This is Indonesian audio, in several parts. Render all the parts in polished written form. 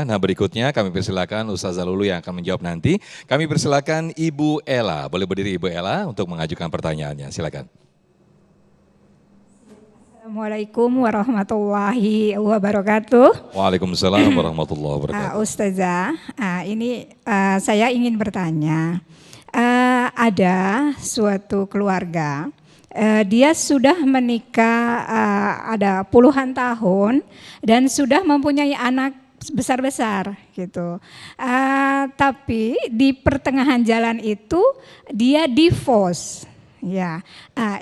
Nah, berikutnya kami persilakan Ustazah Lulu yang akan menjawab nanti. Kami persilakan Ibu Ella. Boleh berdiri Ibu Ella untuk mengajukan pertanyaannya. Silakan. Assalamualaikum warahmatullahi wabarakatuh. Waalaikumsalam warahmatullahi wabarakatuh. Ustazah, ini saya ingin bertanya. Ada suatu keluarga, dia sudah menikah ada puluhan tahun dan sudah mempunyai anak besar-besar gitu. Tapi di pertengahan jalan itu dia divorce. Ya,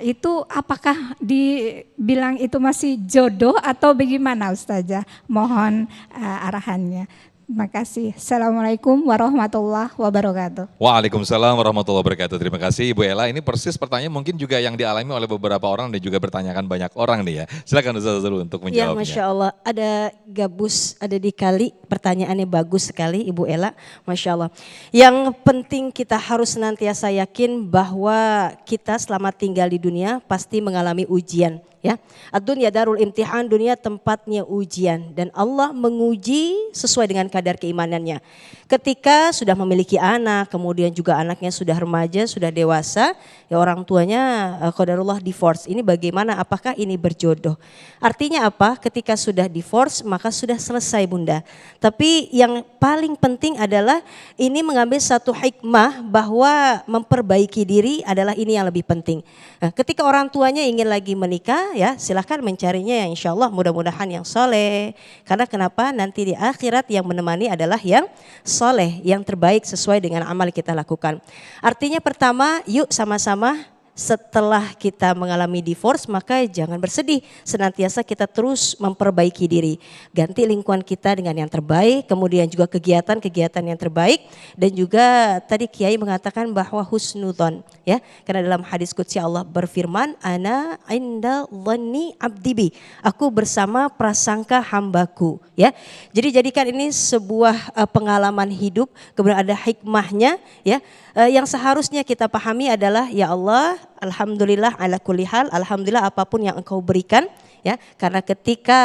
itu apakah dibilang itu masih jodoh atau bagaimana Ustazah? Mohon arahannya. Terima kasih. Assalamualaikum warahmatullahi wabarakatuh. Waalaikumsalam warahmatullahi wabarakatuh. Terima kasih Ibu Ella. Ini persis pertanyaan mungkin juga yang dialami oleh beberapa orang dan juga bertanyakan banyak orang nih ya. Silakan Ustazah Lulu untuk Ya, menjawabnya. Masya Allah, ada gabus, ada dikali, pertanyaannya bagus sekali Ibu Ella, Masya Allah. Yang penting kita harus senantiasa yakin bahwa kita selama tinggal di dunia pasti mengalami ujian. Ya, ad-dunya darul imtihan, dunia tempatnya ujian dan Allah menguji sesuai dengan kadar keimanannya. Ketika sudah memiliki anak, kemudian juga anaknya sudah remaja, sudah dewasa, ya orang tuanya qadarullah divorce. Ini bagaimana? Apakah ini berjodoh? Artinya apa? Ketika sudah divorce maka sudah selesai Bunda. Tapi yang paling penting adalah ini mengambil satu hikmah bahwa memperbaiki diri adalah ini yang lebih penting. Nah, ketika orang tuanya ingin lagi menikah, ya silahkan mencarinya yang insya Allah mudah-mudahan yang soleh. Karena kenapa? Nanti di akhirat yang menemani adalah yang soleh, yang terbaik sesuai dengan amal kita lakukan. Artinya pertama, yuk sama-sama setelah kita mengalami divorce maka jangan bersedih, senantiasa kita terus memperbaiki diri, ganti lingkungan kita dengan yang terbaik, kemudian juga kegiatan-kegiatan yang terbaik dan juga tadi Kiai mengatakan bahwa husnudzon ya, karena dalam hadis qudsi Allah berfirman ana inda dhanni abdi bi, aku bersama prasangka hambaku ya. Jadi jadikan ini sebuah pengalaman hidup, kemudian ada hikmahnya ya. Yang seharusnya kita pahami adalah ya Allah, alhamdulillah ala kulli hal, alhamdulillah apapun yang Engkau berikan ya, karena ketika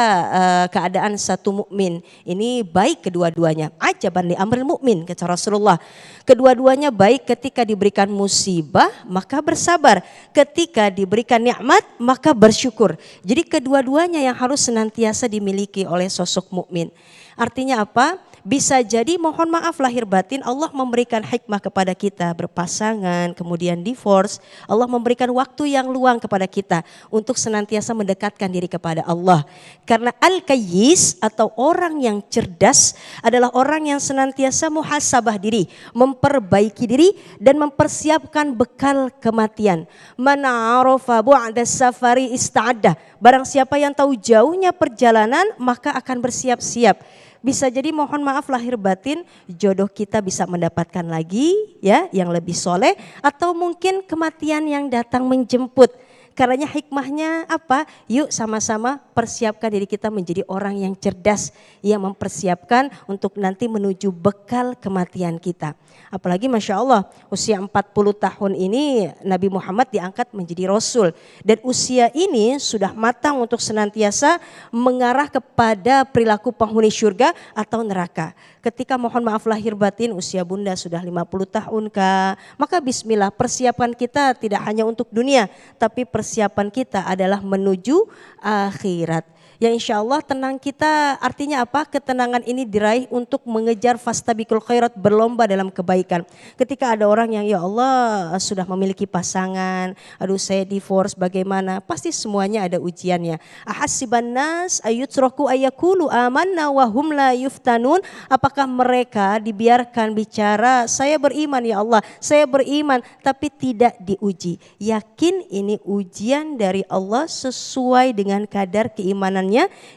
keadaan satu mukmin ini baik kedua-duanya, ajaban li amril mukmin kata Rasulullah, kedua-duanya baik. Ketika diberikan musibah maka bersabar, ketika diberikan nikmat maka bersyukur. Jadi kedua-duanya yang harus senantiasa dimiliki oleh sosok mukmin. Artinya apa? Bisa jadi mohon maaf lahir batin Allah memberikan hikmah kepada kita berpasangan, kemudian divorce. Allah memberikan waktu yang luang kepada kita untuk senantiasa mendekatkan diri kepada Allah. Karena al-kayyis atau orang yang cerdas adalah orang yang senantiasa muhasabah diri, memperbaiki diri dan mempersiapkan bekal kematian. Man 'arafa bu'da safari ista'adda. Barang siapa yang tahu jauhnya perjalanan maka akan bersiap-siap. Bisa jadi mohon maaf lahir batin jodoh kita bisa mendapatkan lagi ya yang lebih soleh, atau mungkin kematian yang datang menjemput. Karenanya hikmahnya apa? Yuk sama-sama persiapkan diri kita menjadi orang yang cerdas, yang mempersiapkan untuk nanti menuju bekal kematian kita. Apalagi Masya Allah usia 40 tahun ini Nabi Muhammad diangkat menjadi Rasul. Dan usia ini sudah matang untuk senantiasa mengarah kepada perilaku penghuni surga atau neraka. Ketika mohon maaf lahir batin usia Bunda sudah 50 tahun kah, maka bismillah persiapan kita tidak hanya untuk dunia, tapi persiapan kita adalah menuju akhirat. Ya insya Allah tenang kita, artinya apa? Ketenangan ini diraih untuk mengejar fastabikul khairat, berlomba dalam kebaikan. Ketika ada orang yang ya Allah sudah memiliki pasangan, aduh saya divorce bagaimana? Pasti semuanya ada ujiannya. Ahasiban nas ayutraku ayakulu amanna wa hum la yuftanun. Apakah mereka dibiarkan bicara saya beriman ya Allah, saya beriman, tapi tidak diuji? Yakin ini ujian dari Allah sesuai dengan kadar keimanan,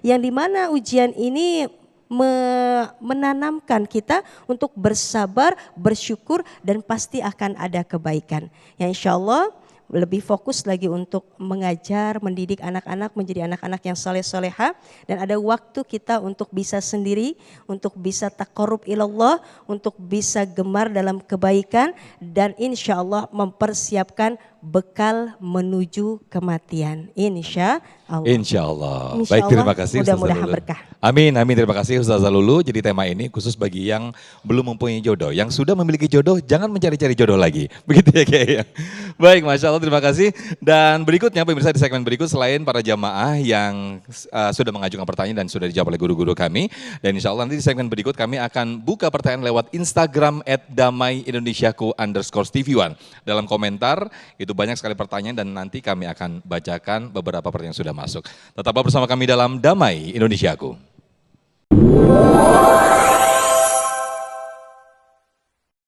yang dimana ujian ini menanamkan kita untuk bersabar, bersyukur dan pasti akan ada kebaikan. Ya insya Allah lebih fokus lagi untuk mengajar, mendidik anak-anak menjadi anak-anak yang soleh-soleha, dan ada waktu kita untuk bisa sendiri, untuk bisa taqarrub ilallah, untuk bisa gemar dalam kebaikan dan insya Allah mempersiapkan bekal menuju kematian. Insya Allah. Insya Allah. Insya Baik, terima Allah, kasih Ustazah mudah-mudahan Lulu. berkah. Amin, amin. Terima kasih Ustazah Lulu. Jadi tema ini khusus bagi yang belum mempunyai jodoh. Yang sudah memiliki jodoh, jangan mencari-cari jodoh lagi. Begitu ya kayaknya. Baik, Masya Allah, terima kasih. Dan berikutnya pemirsa di segmen berikut, selain para jamaah yang sudah mengajukan pertanyaan dan sudah dijawab oleh guru-guru kami. Dan insya Allah nanti di segmen berikut kami akan buka pertanyaan lewat Instagram @damaiindonesiaku_TV1. Dalam komentar, itu banyak sekali pertanyaan dan nanti kami akan bacakan beberapa pertanyaan yang sudah masuk. Tetaplah bersama kami dalam Damai Indonesiaku.